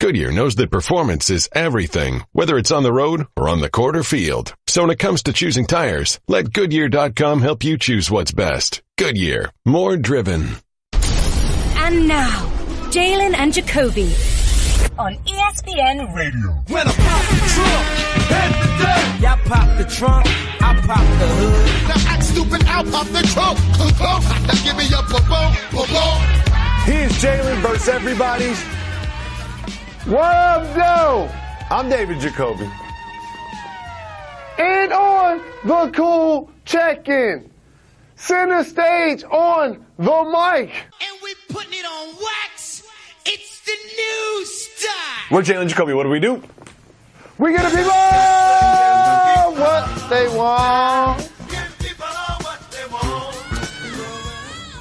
Goodyear knows that performance is everything, whether it's on the road or on the court or field. So when it comes to choosing tires, let Goodyear.com help you choose what's best. Goodyear, more driven. And now, Jalen and Jacoby on ESPN Radio. When I pop the trunk, head to death. Y'all pop the trunk, I pop the hood. Now act stupid, I'll pop the trunk. Now give me your boom. Here's Jalen versus everybody. What up, Joe? I'm David Jacoby. And on the cool check-in, center stage on the mic. And we putting it on wax. It's the new style. We're Jalen Jacoby. What do we do? We give the people what they want.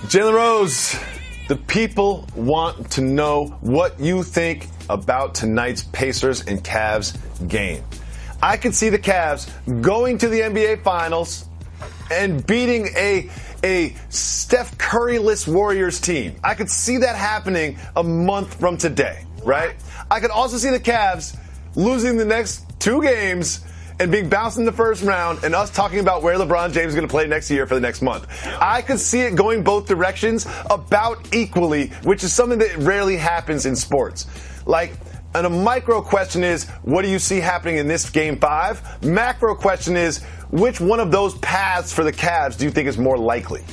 Jalen Rose, the people want to know what you think about tonight's Pacers and Cavs game. I could see the Cavs going to the NBA Finals and beating a Steph Curry-less Warriors team. I could see that happening a month from today, right? I could also see the Cavs losing the next 2 games and being bounced in the first round and us talking about where LeBron James is going to play next year for the next month. I could see it going both directions about equally, which is something that rarely happens in sports. And a micro question is, what do you see happening in this Game 5? Macro question is, which one of those paths for the Cavs do you think is more likely?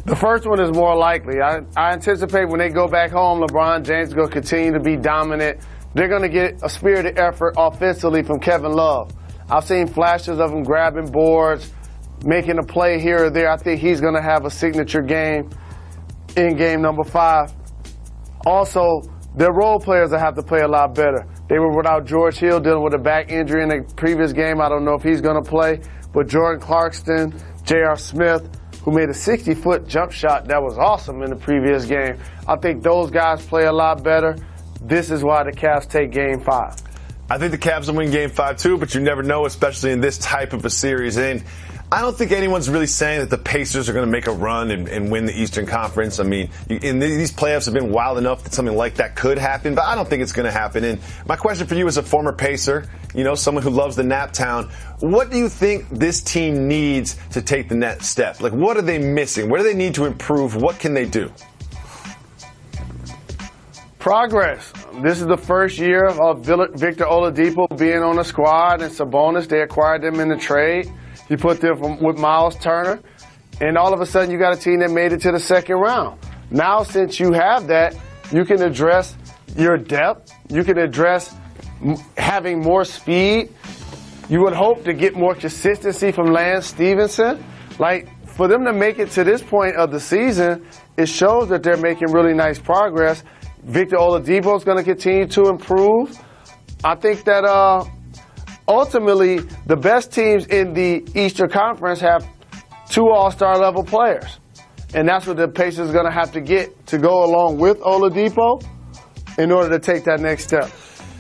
The first one is more likely. I anticipate when they go back home, LeBron James is going to continue to be dominant. They're going to get a spirited effort offensively from Kevin Love. I've seen flashes of him grabbing boards, making a play here or there. I think he's going to have a signature game in game number 5. Also, their role players will have to play a lot better. They were without George Hill dealing with a back injury in the previous game. I don't know if he's going to play. But Jordan Clarkson, J.R. Smith, who made a 60-foot jump shot that was awesome in the previous game. I think those guys play a lot better. This is why the Cavs take Game 5. I think the Cavs will win Game 5 too, but you never know, especially in this type of a series. And I don't think anyone's really saying that the Pacers are going to make a run and win the Eastern Conference. I mean, these playoffs have been wild enough that something like that could happen, but I don't think it's going to happen. And my question for you as a former Pacer, someone who loves the Nap Town, what do you think this team needs to take the next step? What are they missing? Where do they need to improve? What can they do? Progress. This is the first year of Victor Oladipo being on the squad, and Sabonis, they acquired them in the trade. You put them with Miles Turner, and all of a sudden you got a team that made it to the second round. Now, since you have that, you can address your depth. You can address having more speed. You would hope to get more consistency from Lance Stevenson. For them to make it to this point of the season, it shows that they're making really nice progress. Victor Oladipo is going to continue to improve. I think that ultimately, the best teams in the Eastern Conference have 2 all-star level players. And that's what the Pacers are going to have to get to go along with Oladipo in order to take that next step.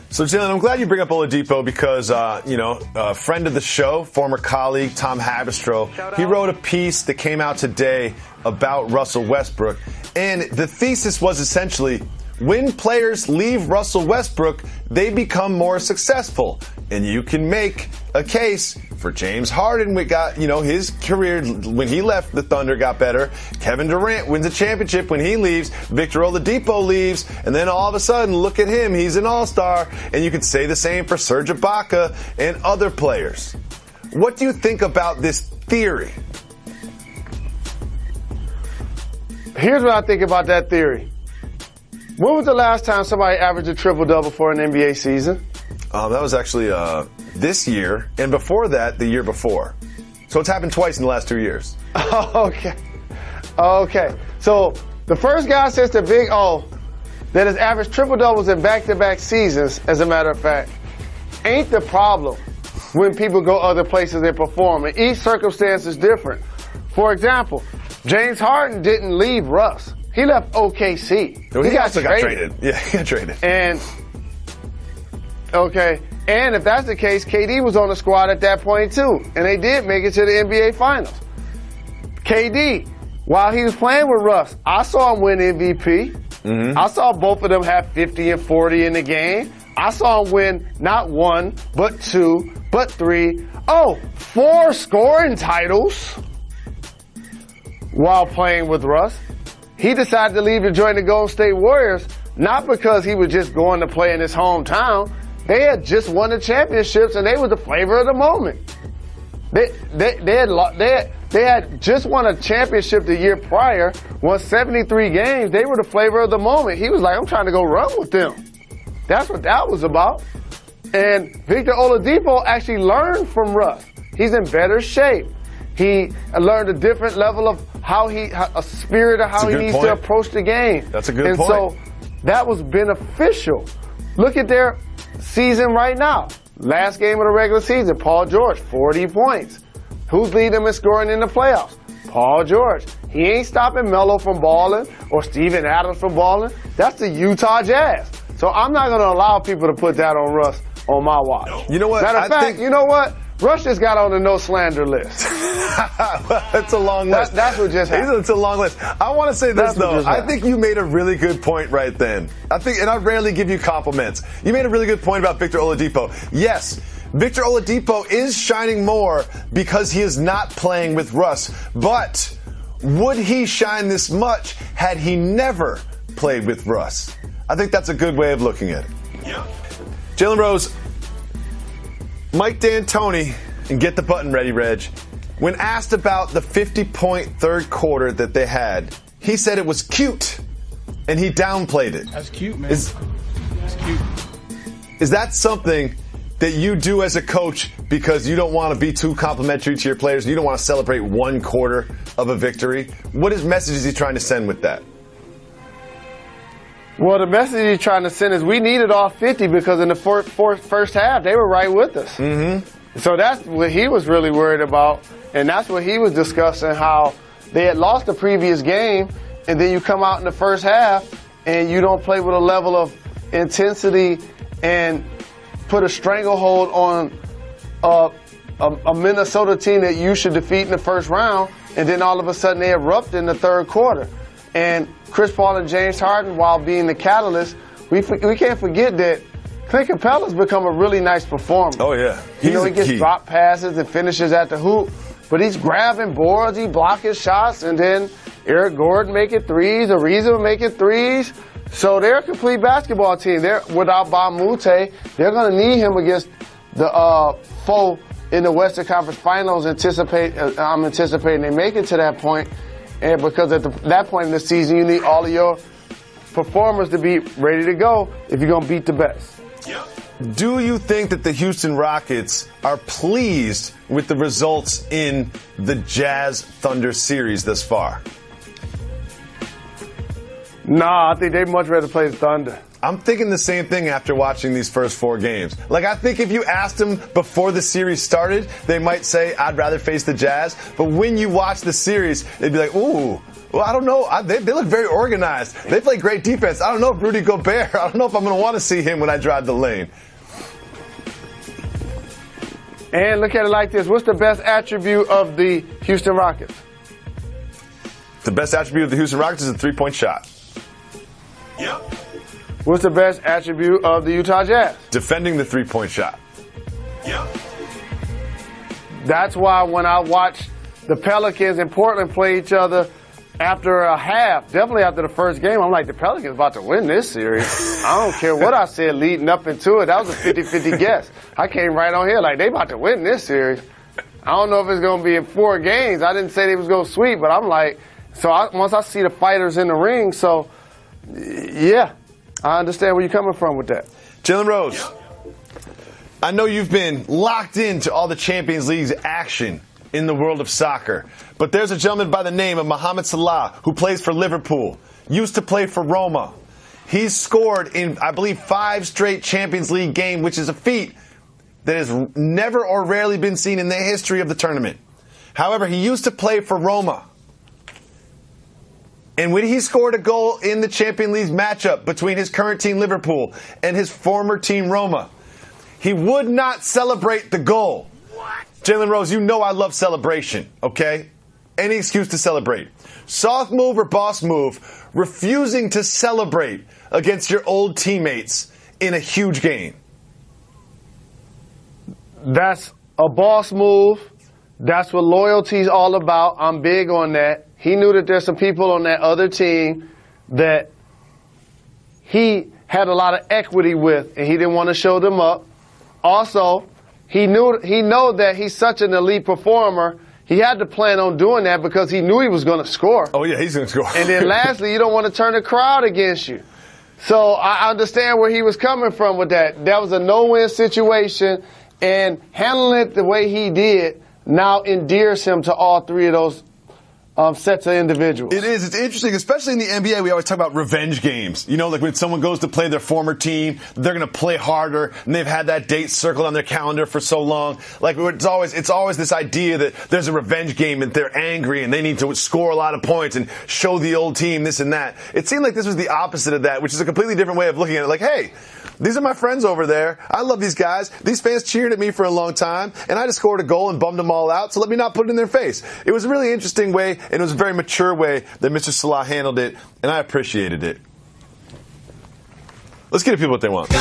So, Jalen, I'm glad you bring up Oladipo because, a friend of the show, former colleague Tom Habistro, he wrote a piece that came out today about Russell Westbrook. And the thesis was essentially, when players leave Russell Westbrook, they become more successful. And you can make a case for James Harden. We got, his career when he left the Thunder got better. Kevin Durant wins a championship when he leaves. Victor Oladipo leaves. And then all of a sudden, look at him. He's an all-star. And you could say the same for Serge Ibaka and other players. What do you think about this theory? Here's what I think about that theory. When was the last time somebody averaged a triple-double for an NBA season? That was actually this year, and before that, the year before. So it's happened twice in the last 2 years. Okay. So the first guy since the Big O that has averaged triple-doubles in back-to-back seasons, as a matter of fact, ain't the problem when people go other places and perform. And each circumstance is different. For example, James Harden didn't leave Russ. He left OKC. He also got traded. Yeah, he got traded. And if that's the case, KD was on the squad at that point too. And they did make it to the NBA Finals. KD, while he was playing with Russ, I saw him win MVP. I saw both of them have 50 and 40 in the game. I saw them win not 1, but 2, but 3. 4 scoring titles while playing with Russ. He decided to leave to join the Golden State Warriors, not because he was just going to play in his hometown. They had just won the championships, and they were the flavor of the moment. They had just won a championship the year prior, won 73 games. They were the flavor of the moment. He was like, I'm trying to go run with them. That's what that was about. And Victor Oladipo actually learned from Russ. He's in better shape. He learned a different level of a spirit of how he needs to approach the game. That's a good point. And so that was beneficial. Look at their season right now. Last game of the regular season, Paul George, 40 points. Who's leading them in scoring in the playoffs? Paul George. He ain't stopping Melo from balling or Steven Adams from balling. That's the Utah Jazz. So I'm not going to allow people to put that on Russ on my watch. You know what? Matter of fact, you know what? Russ just got on the no slander list. It's a long list. That's what just happened. It's a long list. I want to say this, though. I think you made a really good point right then. And I rarely give you compliments. You made a really good point about Victor Oladipo. Yes, Victor Oladipo is shining more because he is not playing with Russ. But would he shine this much had he never played with Russ? I think that's a good way of looking at it. Yeah. Jalen Rose, Mike D'Antoni, and get the button ready, Reg. When asked about the 50-point third quarter that they had, he said it was cute, and he downplayed it. That's cute, man. That's cute. Is that something that you do as a coach because you don't want to be too complimentary to your players? You don't want to celebrate one quarter of a victory? What message is he trying to send with that? Well, the message he's trying to send is we needed all 50 because in the first half, they were right with us. Mm-hmm. So that's what he was really worried about, and that's what he was discussing, how they had lost the previous game, and then you come out in the first half, and you don't play with a level of intensity and put a stranglehold on a Minnesota team that you should defeat in the first round, and then all of a sudden they erupt in the third quarter. And Chris Paul and James Harden, while being the catalyst, we can't forget that Clint Capella's become a really nice performer. Oh, yeah. He gets drop passes and finishes at the hoop, but he's grabbing boards, he blocking shots, and then Eric Gordon making threes, Ariza making threes. So they're a complete basketball team. They're without Ba Mute. They're going to need him against the foe in the Western Conference Finals. I'm anticipating they make it to that point. And because at that point in the season, you need all of your performers to be ready to go if you're going to beat the best. Yeah. Do you think that the Houston Rockets are pleased with the results in the Jazz Thunder series thus far? Nah, I think they'd much rather play the Thunder. I'm thinking the same thing after watching these first 4 games. Like, I think if you asked them before the series started, they might say, I'd rather face the Jazz. But when you watch the series, they'd be like, ooh, well, I don't know. They look very organized. They play great defense. I don't know if Rudy Gobert, I don't know if I'm going to want to see him when I drive the lane. And look at it like this. What's the best attribute of the Houston Rockets? The best attribute of the Houston Rockets is a 3-point shot. Yep. What's the best attribute of the Utah Jazz? Defending the 3-point shot. Yep. That's why when I watch the Pelicans and Portland play each other after a half, definitely after the first game, I'm like, the Pelicans about to win this series. I don't care what I said leading up into it. That was a 50-50 guess. I came right on here like, they about to win this series. I don't know if it's going to be in 4 games. I didn't say they was going to sweep, but I'm like, once I see the fighters in the ring, so yeah. I understand where you're coming from with that. Jalen Rose, I know you've been locked into all the Champions League's action in the world of soccer, but there's a gentleman by the name of Mohamed Salah who plays for Liverpool, used to play for Roma. He's scored in, I believe, 5 straight Champions League games, which is a feat that has never or rarely been seen in the history of the tournament. However, he used to play for Roma. And when he scored a goal in the Champions League matchup between his current team, Liverpool, and his former team, Roma, he would not celebrate the goal. Jalen Rose, you know I love celebration, okay? Any excuse to celebrate. Soft move or boss move, refusing to celebrate against your old teammates in a huge game? That's a boss move. That's what loyalty's all about. I'm big on that. He knew that there's some people on that other team that he had a lot of equity with, and he didn't want to show them up. Also, he know that he's such an elite performer. He had to plan on doing that because he knew he was going to score. Oh, yeah, he's going to score. And then lastly, you don't want to turn the crowd against you. So I understand where he was coming from with that. That was a no-win situation, and handling it the way he did now endears him to all three of those sets of individuals. It is. It's interesting, especially in the NBA. We always talk about revenge games. You know, like when someone goes to play their former team, they're going to play harder, and they've had that date circled on their calendar for so long. Like it's always this idea that there's a revenge game and they're angry and they need to score a lot of points and show the old team this and that. It seemed like this was the opposite of that, which is a completely different way of looking at it. Like, hey, these are my friends over there. I love these guys. These fans cheered at me for a long time, and I just scored a goal and bummed them all out, so let me not put it in their face. It was a really interesting way, and it was a very mature way that Mr. Salah handled it, and I appreciated it. Let's give the people what they want.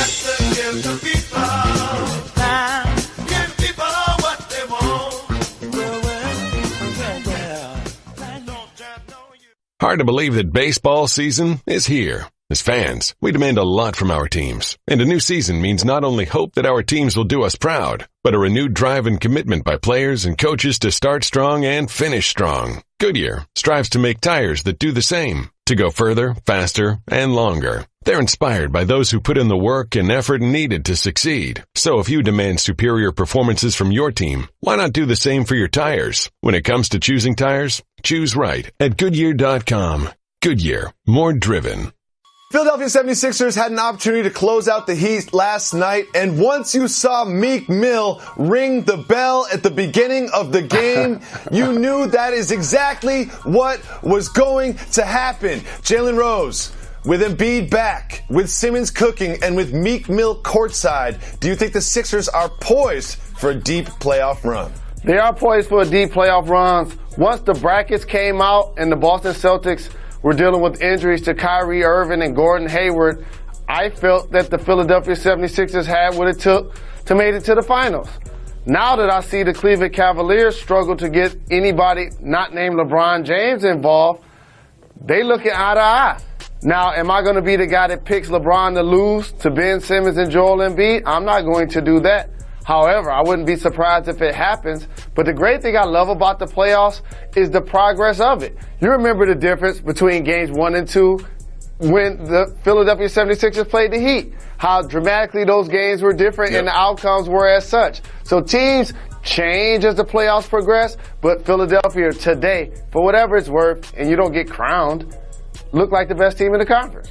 Hard to believe that baseball season is here. As fans, we demand a lot from our teams, and a new season means not only hope that our teams will do us proud, but a renewed drive and commitment by players and coaches to start strong and finish strong. Goodyear strives to make tires that do the same, to go further, faster, and longer. They're inspired by those who put in the work and effort needed to succeed. So if you demand superior performances from your team, why not do the same for your tires? When it comes to choosing tires, choose right at Goodyear.com. Goodyear, more driven. Philadelphia 76ers had an opportunity to close out the Heat last night, and once you saw Meek Mill ring the bell at the beginning of the game, you knew that is exactly what was going to happen. Jalen Rose, with Embiid back, with Simmons cooking, and with Meek Mill courtside, do you think the Sixers are poised for a deep playoff run? They are poised for a deep playoff run. Once the brackets came out and the Boston Celtics were dealing with injuries to Kyrie Irving and Gordon Hayward, I felt that the Philadelphia 76ers had what it took to make it to the finals. Now that I see the Cleveland Cavaliers struggle to get anybody not named LeBron James involved, they looking eye to eye. Now, am I going to be the guy that picks LeBron to lose to Ben Simmons and Joel Embiid? I'm not going to do that. However, I wouldn't be surprised if it happens. But the great thing I love about the playoffs is the progress of it. You remember the difference between games 1 and 2 when the Philadelphia 76ers played the Heat, how dramatically those games were different and the outcomes were as such. So teams change as the playoffs progress, but Philadelphia today, for whatever it's worth, and you don't get crowned, look like the best team in the conference.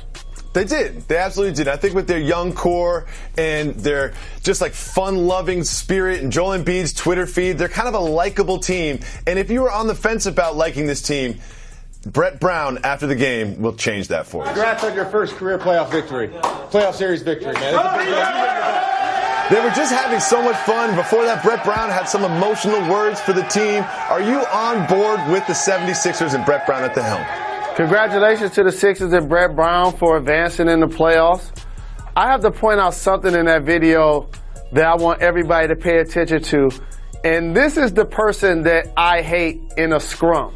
They did. They absolutely did. I think with their young core and their just like fun-loving spirit and Joel Embiid's Twitter feed, they're kind of a likable team. And if you were on the fence about liking this team, Brett Brown, after the game, will change that for you. Congrats on your first career playoff victory. Playoff series victory, man. They were just having so much fun. Before that, Brett Brown had some emotional words for the team. Are you on board with the 76ers and Brett Brown at the helm? Congratulations to the Sixers and Brett Brown for advancing in the playoffs. I have to point out something in that video that I want everybody to pay attention to. And this is the person that I hate in a scrum.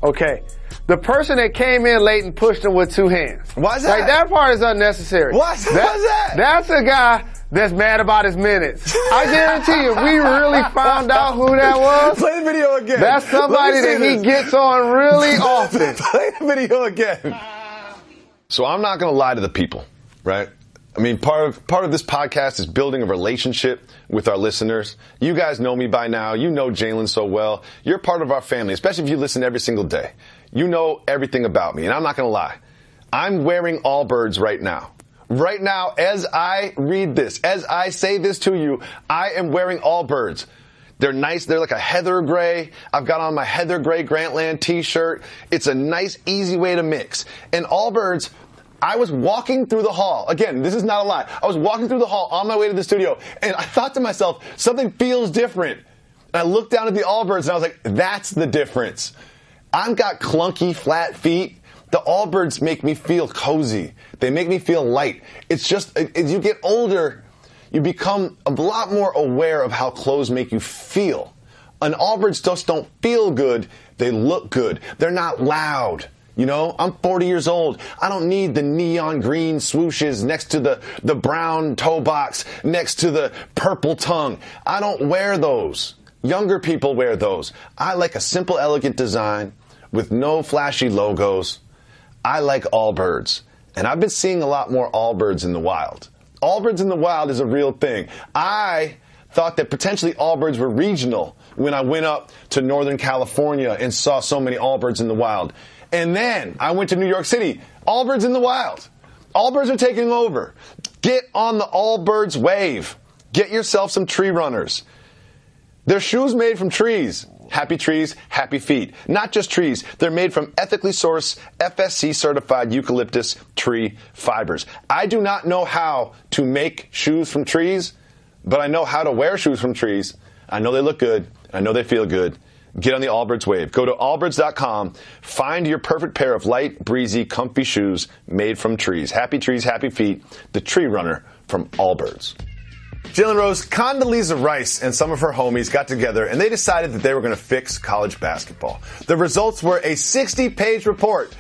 Okay. The person that came in late and pushed him with 2 hands. Why is that? Like, that part is unnecessary. Why is that? That's a guy that's mad about his minutes. I guarantee you, if we really found out who that was. Play the video again. That's somebody that he gets on really often. Play the video again. So I'm not going to lie to the people, right? I mean, part of this podcast is building a relationship with our listeners. You guys know me by now. You know Jalen so well. You're part of our family, especially if you listen every single day. You know everything about me, and I'm not going to lie. I'm wearing Allbirds right now. Right now, as I read this, as I say this to you, I am wearing Allbirds. They're nice. They're like a heather gray. I've got on my heather gray Grantland t-shirt. It's a nice, easy way to mix. And Allbirds, I was walking through the hall. Again, this is not a lie. I was walking through the hall on my way to the studio, and I thought to myself, something feels different. And I looked down at the Allbirds, and I was like, that's the difference. I've got clunky, flat feet The Allbirds make me feel cozy. They make me feel light. It's just, as you get older, you become a lot more aware of how clothes make you feel. And Allbirds just don't feel good. They look good. They're not loud. You know, I'm 40 years old. I don't need the neon green swooshes next to the brown toe box, next to the purple tongue. I don't wear those. Younger people wear those. I like a simple, elegant design with no flashy logos. I like Allbirds. And I've been seeing a lot more Allbirds in the wild. Allbirds in the wild is a real thing. I thought that potentially Allbirds were regional when I went up to Northern California and saw so many Allbirds in the wild. And then I went to New York City. Allbirds in the wild. Allbirds are taking over. Get on the Allbirds wave. Get yourself some tree runners. They're shoes made from trees. Happy trees, happy feet. Not just trees. They're made from ethically sourced, FSC certified eucalyptus tree fibers. I do not know how to make shoes from trees, but I know how to wear shoes from trees. I know they look good. I know they feel good. Get on the Allbirds wave. Go to allbirds.com. Find your perfect pair of light, breezy, comfy shoes made from trees. Happy trees, happy feet. The tree runner from Allbirds. Jalen Rose, Condoleezza Rice, and some of her homies got together and they decided that they were going to fix college basketball. The results were a 60-page report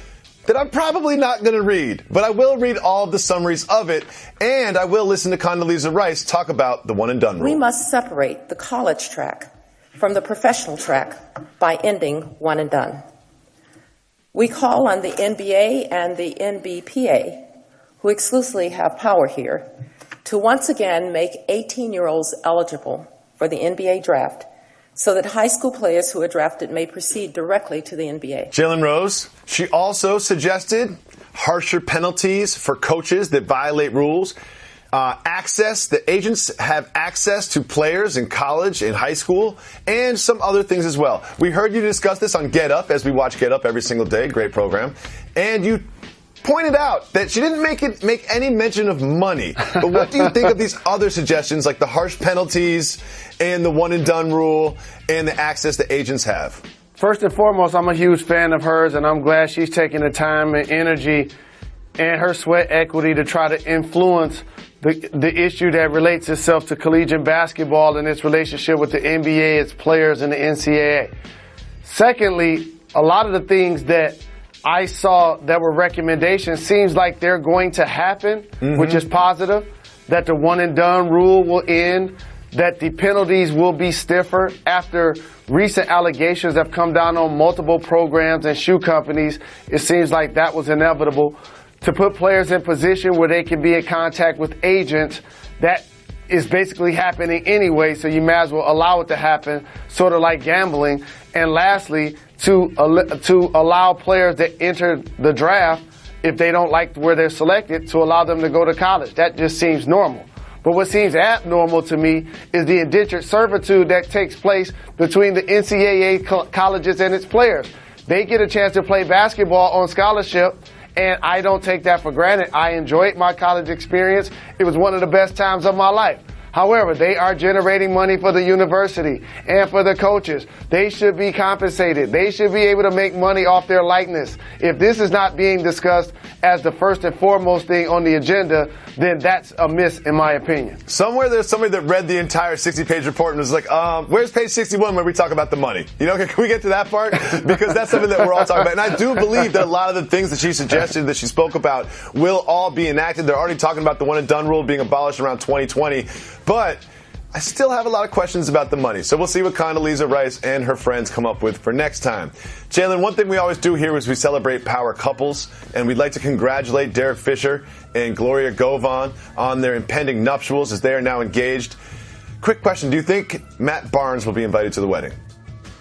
that I'm probably not going to read, but I will read all of the summaries of it, and I will listen to Condoleezza Rice talk about the one-and-done rule. We must separate the college track from the professional track by ending one and done. We call on the NBA and the NBPA, who exclusively have power here, to once again make 18-year-olds eligible for the NBA draft so that high school players who are drafted may proceed directly to the NBA. Jalen Rose, she also suggested harsher penalties for coaches that violate rules. The agents have access to players in college and high school, and some other things as well. We heard you discuss this on Get Up, as we watch Get Up every single day. Great program. And you pointed out that she didn't make any mention of money. But what do you think of these other suggestions, like the harsh penalties and the one-and-done rule and the access the agents have? First and foremost, I'm a huge fan of hers, and I'm glad she's taking the time and energy and her sweat equity to try to influence the issue that relates itself to collegiate basketball and its relationship with the NBA, its players, and the NCAA. Secondly, a lot of the things that I saw that were recommendations seems like they're going to happen, which is positive, that the one-and-done rule will end, that the penalties will be stiffer after recent allegations have come down on multiple programs and shoe companies. It seems like that was inevitable. To put players in position where they can be in contact with agents, that is basically happening anyway, so you might as well allow it to happen, sort of like gambling. And lastly, to allow players that enter the draft, if they don't like where they're selected, to allow them to go to college. That just seems normal. But what seems abnormal to me is the indentured servitude that takes place between the NCAA colleges and its players. They get a chance to play basketball on scholarship, and I don't take that for granted. I enjoyed my college experience. It was one of the best times of my life. However, they are generating money for the university and for the coaches. They should be compensated. They should be able to make money off their likeness. If this is not being discussed as the first and foremost thing on the agenda, then that's a miss in my opinion. Somewhere there's somebody that read the entire 60-page report and was like, where's page 61 where we talk about the money? You know, can we get to that part? Because that's something that we're all talking about. And I do believe that a lot of the things that she suggested, that she spoke about, will all be enacted. They're already talking about the one-and-done rule being abolished around 2020. But I still have a lot of questions about the money. So we'll see what Condoleezza Rice and her friends come up with for next time. Jalen, one thing we always do here is we celebrate power couples, and we'd like to congratulate Derek Fisher and Gloria Govan on their impending nuptials as they are now engaged. Quick question, do you think Matt Barnes will be invited to the wedding?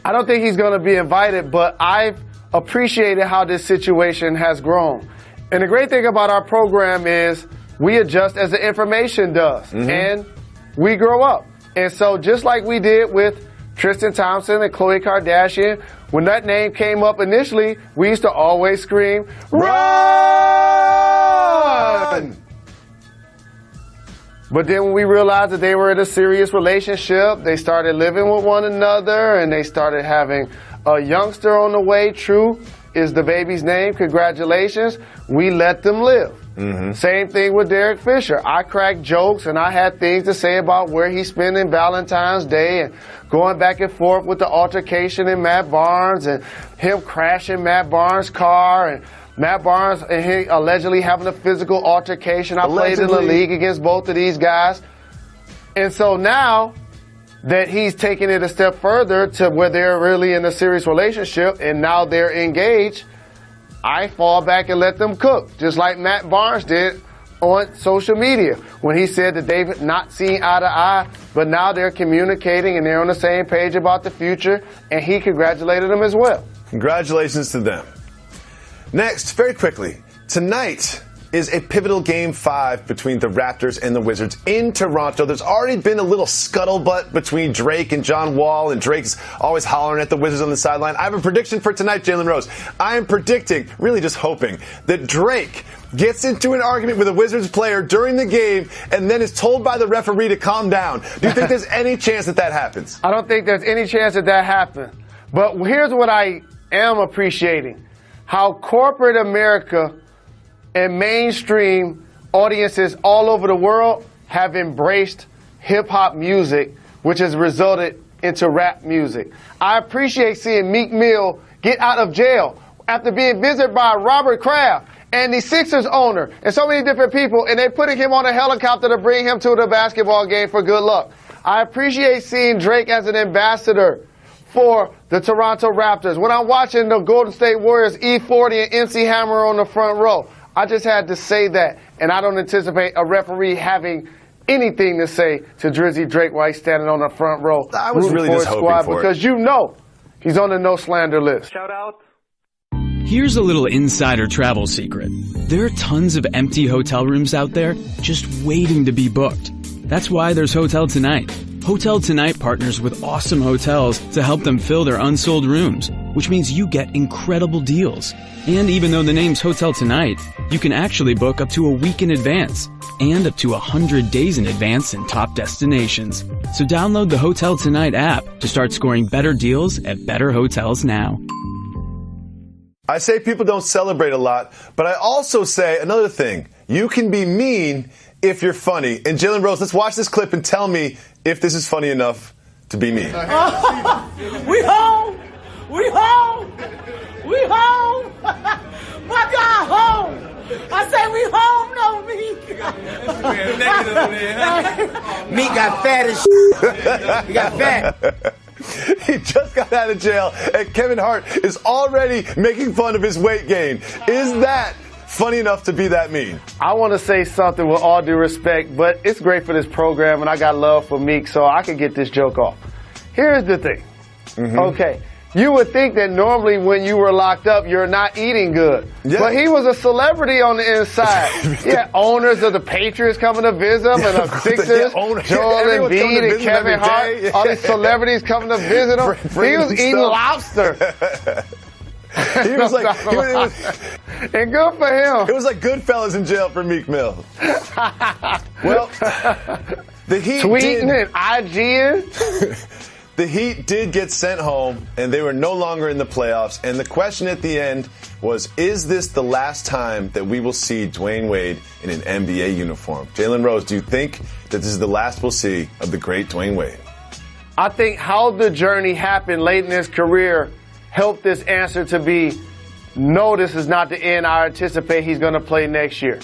I don't think he's going to be invited, but I've appreciated how this situation has grown. And the great thing about our program is we adjust as the information does. And we grow up. And so just like we did with Tristan Thompson and Khloe Kardashian, when that name came up initially, we used to always scream, "Run!" But then when we realized that they were in a serious relationship, they started living with one another and they started having a youngster on the way, True. is the baby's name. Congratulations. We let them live. Same thing with Derek Fisher. I cracked jokes and I had things to say about where he's spending Valentine's Day and going back and forth with the altercation in Matt Barnes and him crashing Matt Barnes' car and Matt Barnes and he allegedly having a physical altercation. I played in the league against both of these guys. And so now that he's taking it a step further to where they're really in a serious relationship and now they're engaged, I fall back and let them cook, just like Matt Barnes did on social media when he said that they've not seen eye to eye, but now they're communicating and they're on the same page about the future, and he congratulated them as well. Congratulations to them. Next, very quickly, tonight is a pivotal Game 5 between the Raptors and the Wizards in Toronto. There's already been a little scuttlebutt between Drake and John Wall, and Drake's always hollering at the Wizards on the sideline. I have a prediction for tonight, Jalen Rose. I am predicting, really just hoping, that Drake gets into an argument with a Wizards player during the game and then is told by the referee to calm down. Do you think there's any chance that happens? I don't think there's any chance that happens. But here's what I am appreciating. How corporate America and mainstream audiences all over the world have embraced hip-hop music, which has resulted into rap music. I appreciate seeing Meek Mill get out of jail after being visited by Robert Kraft and the Sixers owner and so many different people, and they putting him on a helicopter to bring him to the basketball game for good luck. I appreciate seeing Drake as an ambassador for the Toronto Raptors. When I'm watching the Golden State Warriors, E40 and MC Hammer on the front row, I just had to say that, and I don't anticipate a referee having anything to say to Drizzy Drake while he's standing on the front row. I was really just hoping for because you know he's on the no slander list. Shout out. Here's a little insider travel secret. There are tons of empty hotel rooms out there just waiting to be booked. That's why there's Hotel Tonight. Hotel Tonight partners with awesome hotels to help them fill their unsold rooms, which means you get incredible deals. And even though the name's Hotel Tonight, you can actually book up to a week in advance and up to 100 days in advance in top destinations. So download the Hotel Tonight app to start scoring better deals at better hotels now. I say people don't celebrate a lot, but I also say another thing. You can be mean if you're funny. And Jalen Rose, let's watch this clip and tell me if this is funny enough to be mean. We home! We home! We home! My God, home! I say we home, no, Meek. Meek got fat as shit. He got fat. He just got out of jail, and Kevin Hart is already making fun of his weight gain. Is that funny enough to be that mean? I want to say something with all due respect, but it's great for this program, and I got love for Meek, so I can get this joke off. Here's the thing. Okay. You would think that normally when you were locked up, you're not eating good. Yeah. But he was a celebrity on the inside. Yeah, owners of the Patriots coming to visit him, and the Sixers, Joel Embiid and Kevin Hart, all these celebrities coming to visit him. He was eating lobster. He was like, and good for him. It was like Goodfellas in jail for Meek Mill. Well, the Heat tweeting and IGing. The Heat did get sent home, and they were no longer in the playoffs. And the question at the end was, is this the last time that we will see Dwayne Wade in an NBA uniform? Jalen Rose, do you think that this is the last we'll see of the great Dwayne Wade? I think how the journey happened late in his career helped this answer to be, no, this is not the end. I anticipate he's going to play next year.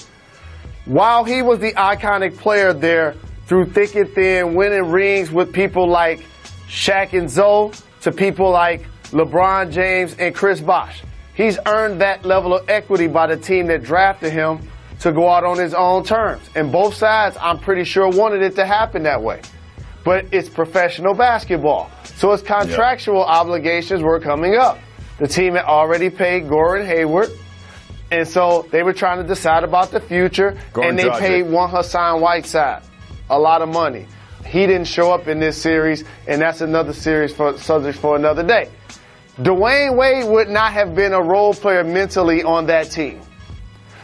While he was the iconic player there through thick and thin, winning rings with people like Shaq and Zoe to people like LeBron James and Chris Bosh. He's earned that level of equity by the team that drafted him to go out on his own terms. And both sides, I'm pretty sure, wanted it to happen that way. But it's professional basketball. So his contractual obligations were coming up. The team had already paid Gordon Hayward. And so they were trying to decide about the future. And they paid one Hassan Whiteside a lot of money. He didn't show up in this series, and that's another series for subject for another day. Dwayne Wade would not have been a role player mentally on that team.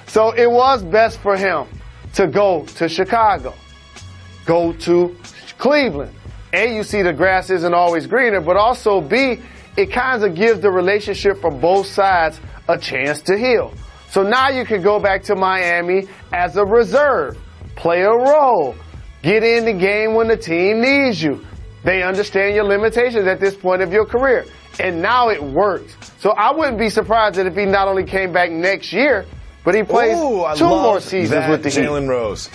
So it was best for him to go to Chicago, go to Cleveland. A, you see the grass isn't always greener, but also B, it kind of gives the relationship from both sides a chance to heal. So now you can go back to Miami as a reserve, play a role, get in the game when the team needs you. They understand your limitations at this point of your career. And now it works. So I wouldn't be surprised that if he not only came back next year, but he plays 2 more seasons with the Heat. Jalen Rose.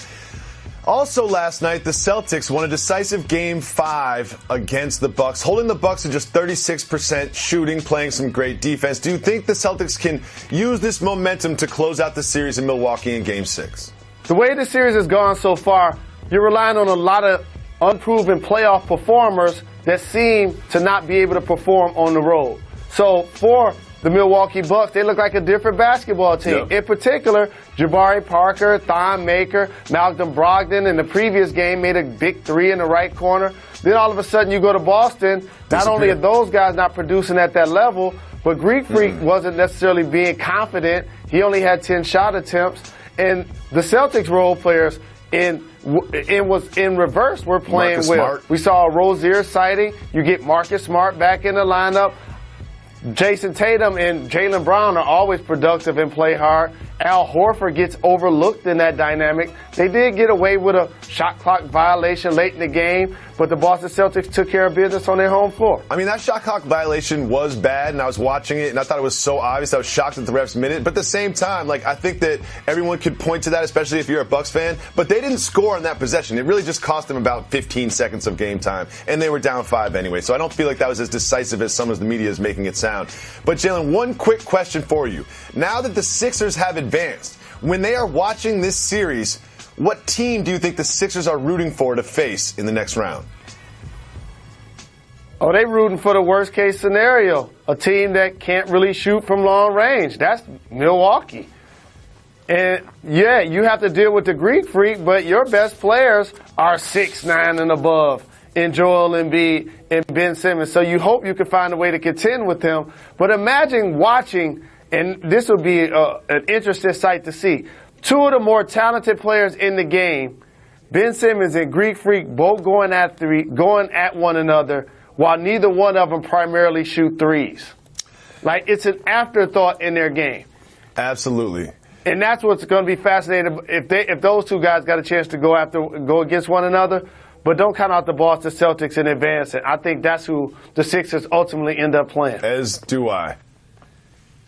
Also last night, the Celtics won a decisive Game 5 against the Bucks, holding the Bucks to just 36% shooting, playing some great defense. Do you think the Celtics can use this momentum to close out the series in Milwaukee in Game 6? The way the series has gone so far, you're relying on a lot of unproven playoff performers that seem to not be able to perform on the road. So for the Milwaukee Bucks, they look like a different basketball team. Yep. In particular, Jabari Parker, Thon Maker, Malcolm Brogdon in the previous game made a big 3 in the right corner. Then all of a sudden you go to Boston, not only are those guys not producing at that level, but Greek Freak wasn't necessarily being confident. He only had 10 shot attempts. And the Celtics role players was in reverse. We're playing Marcus well. Smart. We saw a Rozier sighting. You get Marcus Smart back in the lineup. Jason Tatum and Jaylen Brown are always productive and play hard. Al Horford gets overlooked in that dynamic. They did get away with a shot clock violation late in the game, but the Boston Celtics took care of business on their home floor. I mean, that shot clock violation was bad, and I was watching it, and I thought it was so obvious. I was shocked that the refs minute it. But at the same time, like, I think that everyone could point to that, especially if you're a Bucks fan. But they didn't score on that possession. It really just cost them about 15 seconds of game time, and they were down 5 anyway. So I don't feel like that was as decisive as some of the media is making it sound. But, Jalen, one quick question for you. Now that the Sixers have advanced, when they are watching this series, what team do you think the Sixers are rooting for to face in the next round? Oh, they rooting for the worst case scenario. A team that can't really shoot from long range. That's Milwaukee. And yeah, you have to deal with the Greek Freak, but your best players are 6'9" and above in Joel Embiid and Ben Simmons. So you hope you can find a way to contend with them. But imagine watching, and this would be an interesting sight to see, 2 of the more talented players in the game, Ben Simmons and Greek Freak, both going at one another, while neither one of them primarily shoot threes. Like, it's an afterthought in their game. Absolutely. And that's what's going to be fascinating if those 2 guys got a chance to go against one another. But don't count out the Boston Celtics in advance. I think that's who the Sixers ultimately end up playing. As do I.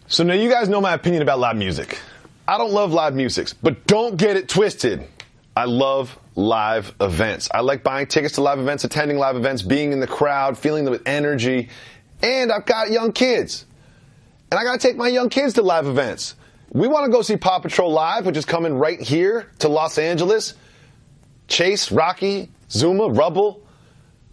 So now you guys know my opinion about live music. I don't love live music, but don't get it twisted. I love live events. I like buying tickets to live events, attending live events, being in the crowd, feeling the energy. And I've got young kids. And I got to take my young kids to live events. We want to go see Paw Patrol Live, which is coming right here to Los Angeles. Chase, Rocky, Zuma, Rubble.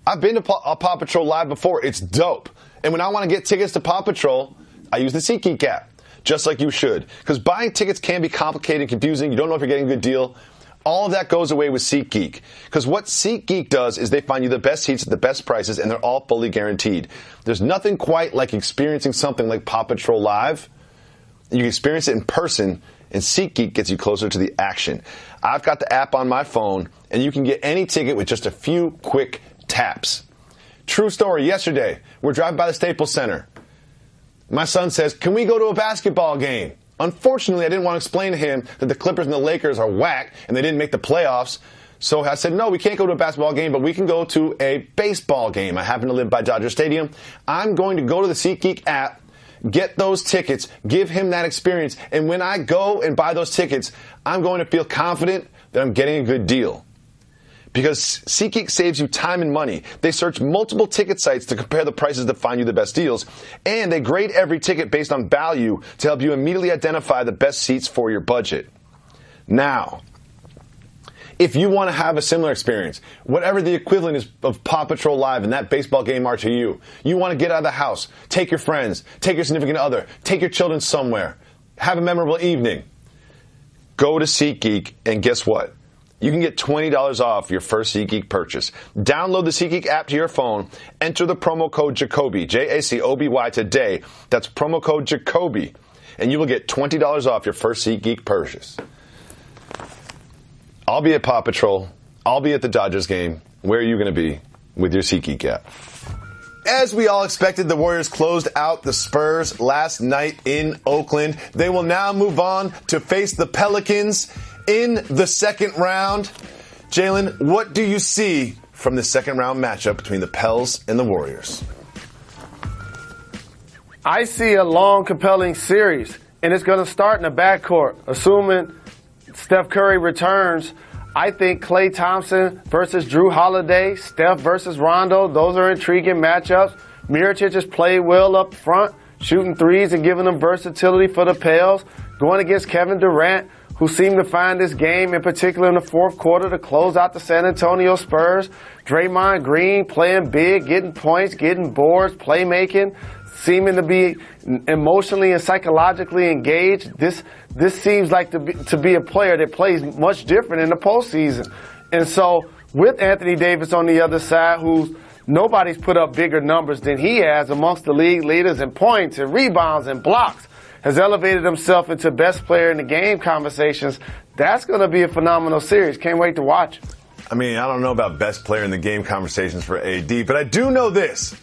I've been to Paw Patrol Live before. It's dope. And when I want to get tickets to Paw Patrol, I use the SeatGeek app, just like you should. Because buying tickets can be complicated and confusing. You don't know if you're getting a good deal. All of that goes away with SeatGeek. Because what SeatGeek does is they find you the best seats at the best prices, and they're all fully guaranteed. There's nothing quite like experiencing something like Paw Patrol Live. You can experience it in person, and SeatGeek gets you closer to the action. I've got the app on my phone, and you can get any ticket with just a few quick taps. True story, yesterday, we're driving by the Staples Center. My son says, "Can we go to a basketball game?" Unfortunately, I didn't want to explain to him that the Clippers and the Lakers are whack and they didn't make the playoffs. So I said, no, we can't go to a basketball game, but we can go to a baseball game. I happen to live by Dodger Stadium. I'm going to go to the SeatGeek app, get those tickets, give him that experience. And when I go and buy those tickets, I'm going to feel confident that I'm getting a good deal. Because SeatGeek saves you time and money. They search multiple ticket sites to compare the prices to find you the best deals. And they grade every ticket based on value to help you immediately identify the best seats for your budget. Now, if you want to have a similar experience, whatever the equivalent is of Paw Patrol Live and that baseball game are to you, you want to get out of the house, take your friends, take your significant other, take your children somewhere, have a memorable evening, go to SeatGeek, and guess what? You can get $20 off your first SeatGeek purchase. Download the SeatGeek app to your phone. Enter the promo code Jacoby, Jacoby, today. That's promo code Jacoby, and you will get $20 off your first SeatGeek purchase. I'll be at Paw Patrol. I'll be at the Dodgers game. Where are you going to be with your SeatGeek app? as we all expected, the Warriors closed out the Spurs last night in Oakland. They will now move on to face the Pelicans in the second round. Jalen, what do you see from the second round matchup between the Pels and the Warriors? I see a long, compelling series, and it's going to start in the backcourt. Assuming Steph Curry returns, I think Klay Thompson versus Drew Holiday, Steph versus Rondo, those are intriguing matchups. Mirotic has played well up front, shooting threes and giving them versatility for the Pels. Going against Kevin Durant, who seemed to find this game, in particular in the fourth quarter, to close out the San Antonio Spurs. Draymond Green playing big, getting points, getting boards, playmaking, seeming to be emotionally and psychologically engaged. This seems like to be a player that plays much different in the postseason. And so with Anthony Davis on the other side, who nobody's put up bigger numbers than he has amongst the league leaders in points and rebounds and blocks, has elevated himself into best player in the game conversations. That's going to be a phenomenal series. Can't wait to watch it. I mean, I don't know about best player in the game conversations for AD, but I do know this.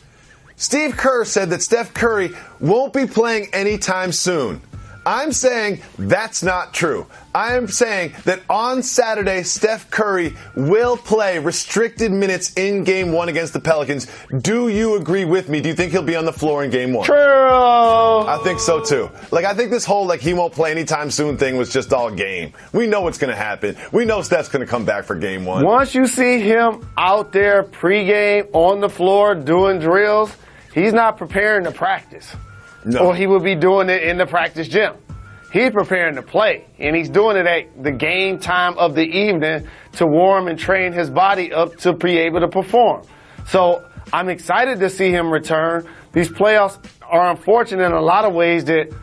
Steve Kerr said that Steph Curry won't be playing anytime soon. I'm saying that's not true. I am saying that on Saturday, Steph Curry will play restricted minutes in Game 1 against the Pelicans. Do you agree with me? Do you think he'll be on the floor in Game 1? True. I think so, too. I think this whole, he won't play anytime soon thing was just all game. We know what's going to happen. We know Steph's going to come back for Game 1. Once you see him out there pregame on the floor doing drills, he's not preparing to practice. No. Or he would be doing it in the practice gym. He's preparing to play, and he's doing it at the game time of the evening to warm and train his body up to be able to perform. So I'm excited to see him return. These playoffs are unfortunate in a lot of ways that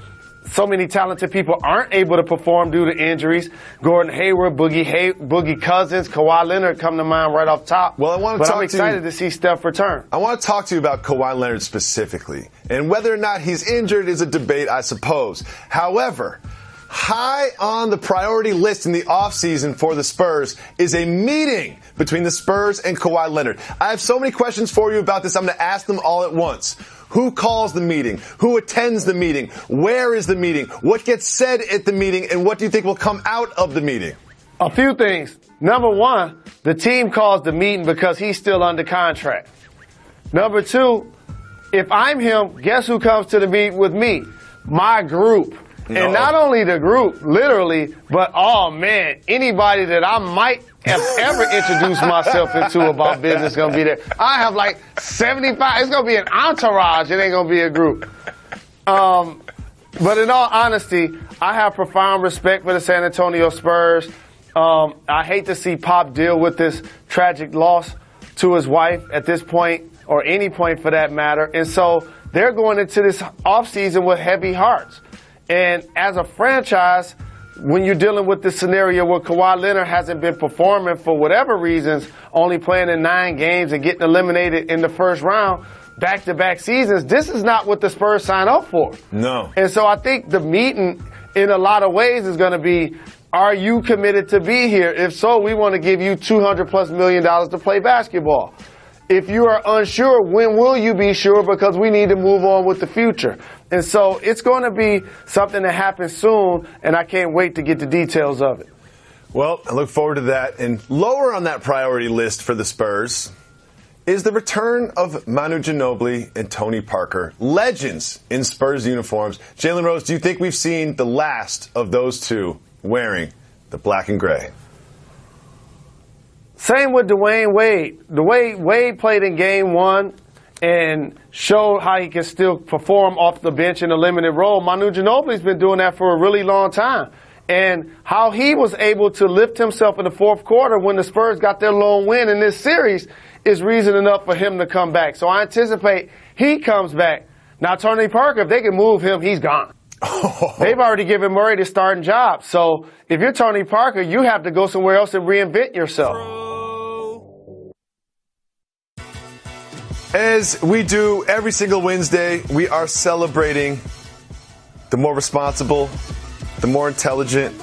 so many talented people aren't able to perform due to injuries. Gordon Hayward, Boogie Cousins, Kawhi Leonard come to mind right off top. Well, I'm excited to see Steph return. I want to talk to you about Kawhi Leonard specifically. And whether or not he's injured is a debate, I suppose. However, high on the priority list in the offseason for the Spurs is a meeting between the Spurs and Kawhi Leonard. I have so many questions for you about this. I'm going to ask them all at once. Who calls the meeting? Who attends the meeting? Where is the meeting? What gets said at the meeting? And what do you think will come out of the meeting? A few things. Number one, the team calls the meeting because he's still under contract. Number two, if I'm him, guess who comes to the meeting with me? My group. No. And not only the group, literally, but, oh, man, anybody that I might have ever introduced myself into about business is going to be there. I have 75. It's going to be an entourage. It ain't going to be a group. But in all honesty, I have profound respect for the San Antonio Spurs. I hate to see Pop deal with this tragic loss to his wife at this point, or any point for that matter. And so they're going into this offseason with heavy hearts. And as a franchise, when you're dealing with this scenario where Kawhi Leonard hasn't been performing for whatever reasons, only playing in 9 games and getting eliminated in the first round, back-to-back seasons, this is not what the Spurs signed up for. No. And so I think the meeting, in a lot of ways, is going to be, are you committed to be here? If so, we want to give you $200+ million to play basketball. If you are unsure, when will you be sure? Because we need to move on with the future. And so it's going to be something that happens soon, and I can't wait to get the details of it. Well, I look forward to that. And lower on that priority list for the Spurs is the return of Manu Ginobili and Tony Parker, legends in Spurs uniforms. Jalen Rose, do you think we've seen the last of those two wearing the black and gray? Same with Dwayne Wade. The way Wade played in Game 1 and showed how he can still perform off the bench in a limited role, Manu Ginobili's been doing that for a really long time. And how he was able to lift himself in the fourth quarter when the Spurs got their lone win in this series is reason enough for him to come back. So I anticipate he comes back. Now, Tony Parker, if they can move him, he's gone. They've already given Murray the starting job. So if you're Tony Parker, you have to go somewhere else and reinvent yourself. As we do every single Wednesday, we are celebrating the more responsible, the more intelligent,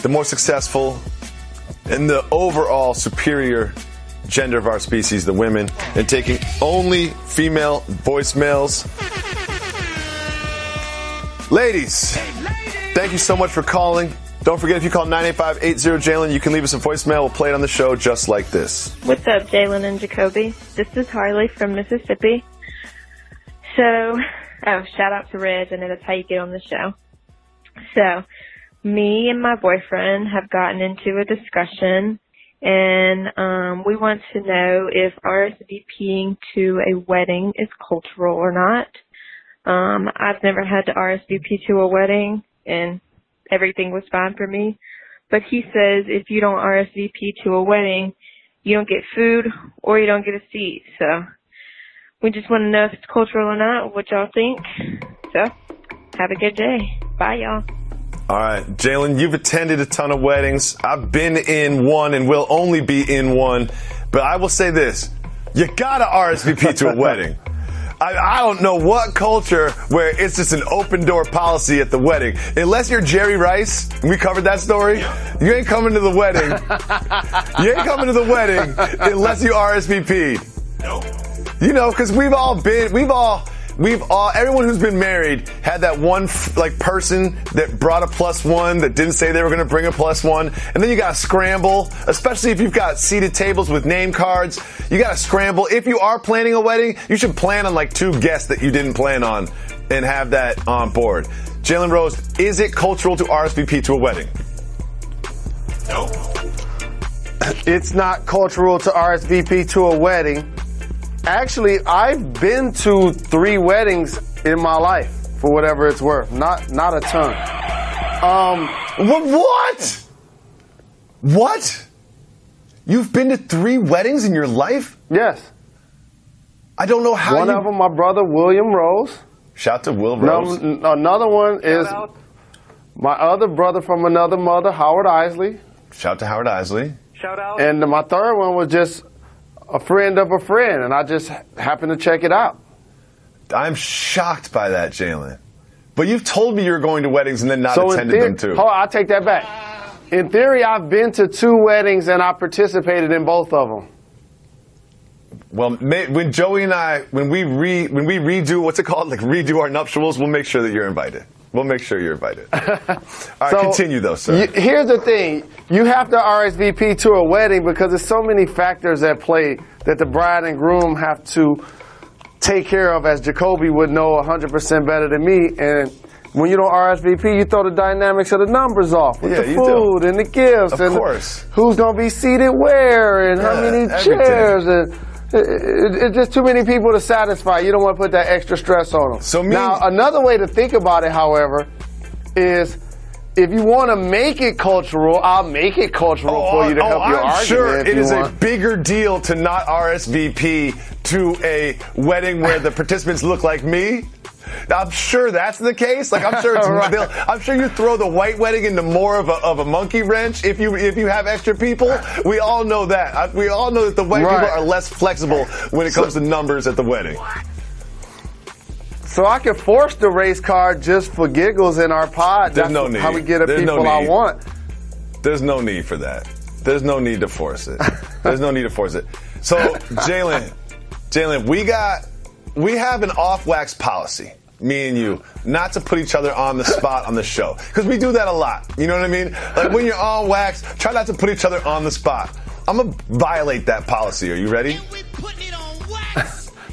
the more successful, and the overall superior gender of our species, the women, and taking only female voicemails. Ladies, thank you so much for calling. Don't forget, if you call 985-80-JALEN, you can leave us a voicemail. We'll play it on the show just like this. What's up, Jalen and Jacoby? This is Harley from Mississippi. Shout out to Reg. I know that's how you get on the show. So, me and my boyfriend have gotten into a discussion, and we want to know if RSVPing to a wedding is cultural or not. I've never had to RSVP to a wedding, and everything was fine for me. But he says if you don't RSVP to a wedding, you don't get food or you don't get a seat. So we just want to know if it's cultural or not, what y'all think. So have a good day. Bye, y'all. All right, Jalen, you've attended a ton of weddings. I've been in one and will only be in one. But I will say this. You got to RSVP to a wedding. I don't know what culture where it's just an open door policy at the wedding. Unless you're Jerry Rice, we covered that story. You ain't coming to the wedding. You ain't coming to the wedding unless you RSVP'd. You know, because everyone who's been married had that one person that brought a +1 that didn't say they were going to bring a +1, and then you got to scramble, especially if you've got seated tables with name cards. You got to scramble. If you are planning a wedding, you should plan on 2 guests that you didn't plan on and have that on board. Jalen Rose, is it cultural to RSVP to a wedding? No. It's not cultural to RSVP to a wedding. Actually, I've been to 3 weddings in my life, for whatever it's worth. Not a ton. What? What? You've been to 3 weddings in your life? Yes. I don't know how. One of them, my brother William Rose. Shout to Will Rose. Another one is my other brother from another mother, Howard Isley. Shout to Howard Isley. Shout out. And my third one was just a friend of a friend, and I just happened to check it out. I'm shocked by that, Jalen. But you've told me you're going to weddings and then not attended them too. Hold on, I'll take that back. In theory, I've been to 2 weddings and I participated in both of them. Well, when Joey and I, when we redo, what's it called? Redo our nuptials, we'll make sure that you're invited. We'll make sure you're invited. All right, continue though, sir. Here's the thing. You have to RSVP to a wedding because there's so many factors at play that the bride and groom have to take care of, as Jacoby would know 100% better than me. And when you don't RSVP, you throw the dynamics of the numbers off with the food and the gifts. Of course. Who's going to be seated where and how many chairs. And it's just too many people to satisfy. You don't want to put that extra stress on them. Now, another way to think about it, however, is if you want to make it cultural, I'll make it cultural for you to help your argument. I'm sure it is a bigger deal to not RSVP to a wedding where the participants look like me. I'm sure that's the case. I'm sure I'm sure you throw the white wedding into more of a monkey wrench if you have extra people. We all know that. We all know that the white people are less flexible when it comes to numbers at the wedding. So I can force the race card just for giggles in our pod. There's no need. How we get people I want. There's no need for that. There's no need to force it. There's no need to force it. So Jalen, we have an off-wax policy, me and you, not to put each other on the spot on the show. Because we do that a lot. You know what I mean? When you're on wax, try not to put each other on the spot. I'm going to violate that policy. Are you ready?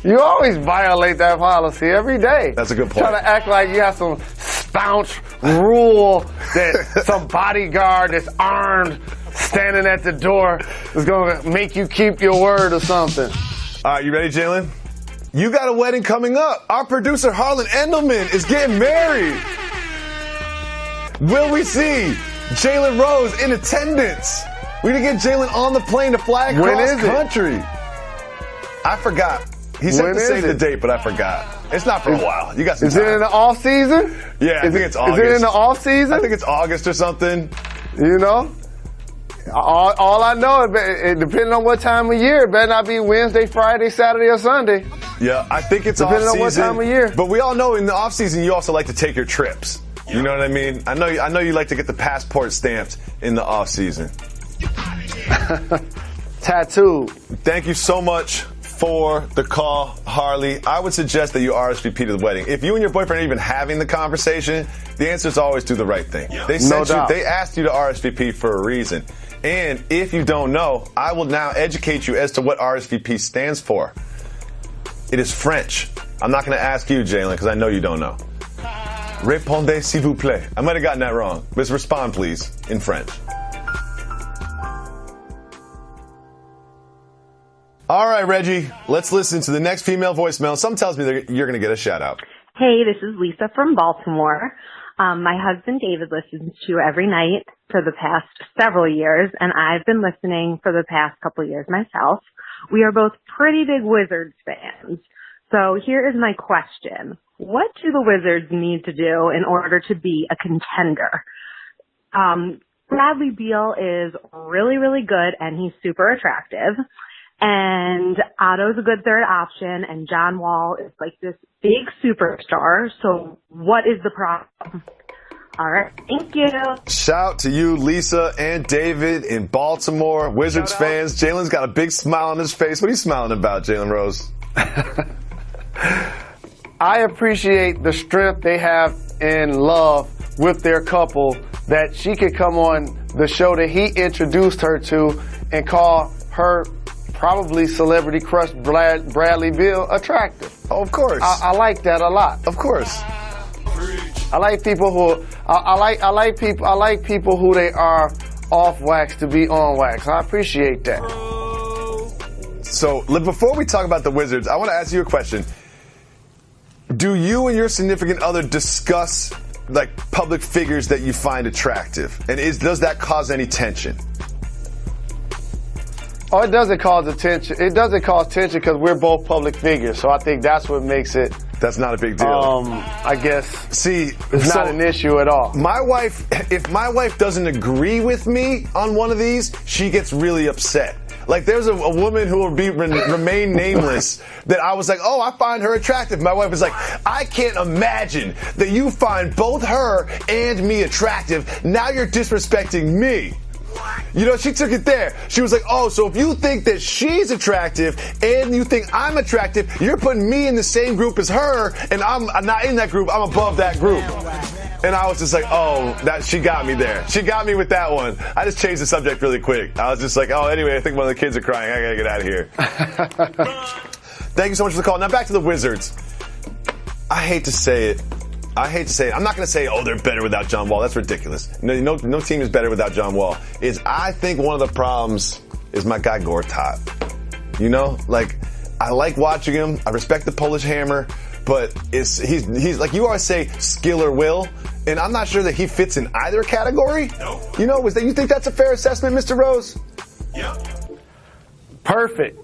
You always violate that policy every day. That's a good point. Try to act like you have some staunch rule that some bodyguard that's armed standing at the door is going to make you keep your word or something. All right, you ready, Jalen? You got a wedding coming up. Our producer, Harlan Endelman, is getting married. Will we see Jalen Rose in attendance? We're going to get Jalen on the plane to fly across country. I forgot. He said to save the date, but I forgot. It's not for a while. You got some time. Is it in the off season? Yeah, I think it's August. Is it in the off season? I think it's August or something. You know? All I know is, depending on what time of year, it better not be Wednesday, Friday, Saturday, or Sunday. Yeah, I think it's depending on what time of year. But we all know in the off season you also like to take your trips. You know what I mean? I know you like to get the passport stamped in the off season. tattooed. Thank you so much for the call, Harley. I would suggest that you RSVP to the wedding. If you and your boyfriend are even having the conversation, the answer is always do the right thing. They asked you to RSVP for a reason. And if you don't know, I will now educate you as to what RSVP stands for. It is French. I'm not going to ask you, Jalen, because I know you don't know. Répondez s'il vous plaît. I might have gotten that wrong. But respond, please, in French. All right, Reggie, let's listen to the next female voicemail. Something tells me you're going to get a shout out. Hey, this is Lisa from Baltimore. My husband David listens to you every night for the past several years, and I've been listening for the past couple of years myself. We are both pretty big Wizards fans. So here is my question. What do the Wizards need to do in order to be a contender? Bradley Beal is really, really good, and he's super attractive. And Otto's a good third option, and John Wall is like this big superstar. So what is the problem? All right, thank you. Shout to you, Lisa and David in Baltimore. Wizards fans. Jalen's got a big smile on his face. What are you smiling about, Jalen Rose? I appreciate the strength they have in love with their couple, that she could come on the show that he introduced her to and call her probably celebrity crush Bradley Beal attractive. Oh, of course. I like that a lot. Of course. I like people who I like people who they are off wax to be on wax. I appreciate that. So before we talk about the Wizards, I want to ask you a question. Do you and your significant other discuss like public figures that you find attractive? And does that cause any tension? Oh, it doesn't cause attention. It doesn't cause tension because we're both public figures. So I think that's what makes it. That's not a big deal. I guess. See, it's not an issue at all. My wife, if my wife doesn't agree with me on one of these, she gets really upset. Like there's a woman who will remain nameless that I was like, oh, I find her attractive. My wife was like, I can't imagine that you find both her and me attractive. Now you're disrespecting me. You know, she took it there. She was like, oh, so if you think that she's attractive and you think I'm attractive, you're putting me in the same group as her, and I'm not in that group. I'm above that group. And I was just like, oh, she got me there. She got me with that one. I just changed the subject really quick. I was just like, oh, anyway, I think one of the kids are crying. I gotta get out of here. Thank you so much for the call. Now back to the Wizards. I hate to say it. I'm not going to say, oh, they're better without John Wall. That's ridiculous. No team is better without John Wall. I think one of the problems is my guy Gortat. You know, like, I like watching him. I respect the Polish hammer, but he's like you always say, skill or will. And I'm not sure that he fits in either category. No. You know, you think that's a fair assessment, Mr. Rose? Yeah. Perfect.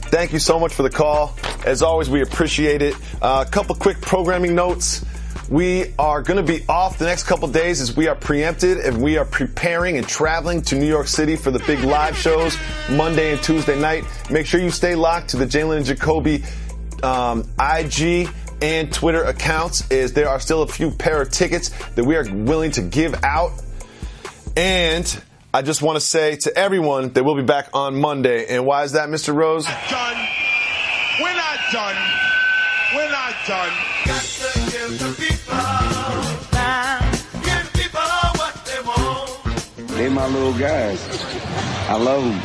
Thank you so much for the call. As always, we appreciate it. A couple quick programming notes. We are going to be off the next couple days as we are preempted and we are preparing and traveling to New York City for the big live shows Monday and Tuesday night. Make sure you stay locked to the Jalen and Jacoby IG and Twitter accounts, as there are still a few pair of tickets that we are willing to give out. And I just want to say to everyone that we'll be back on Monday. And why is that, Mr. Rose? Done. We're not done. We're not done. Got to give the people time. Give people what they want. They my little guys. I love them.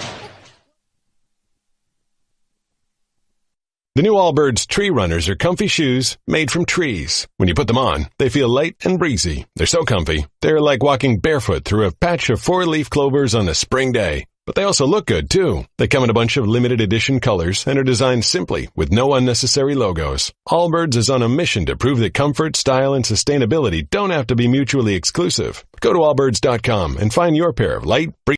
The new Allbirds Tree Runners are comfy shoes made from trees. When you put them on, they feel light and breezy. They're so comfy, they're like walking barefoot through a patch of four-leaf clovers on a spring day. But they also look good, too. They come in a bunch of limited edition colors and are designed simply with no unnecessary logos. Allbirds is on a mission to prove that comfort, style, and sustainability don't have to be mutually exclusive. Go to allbirds.com and find your pair of light, breezy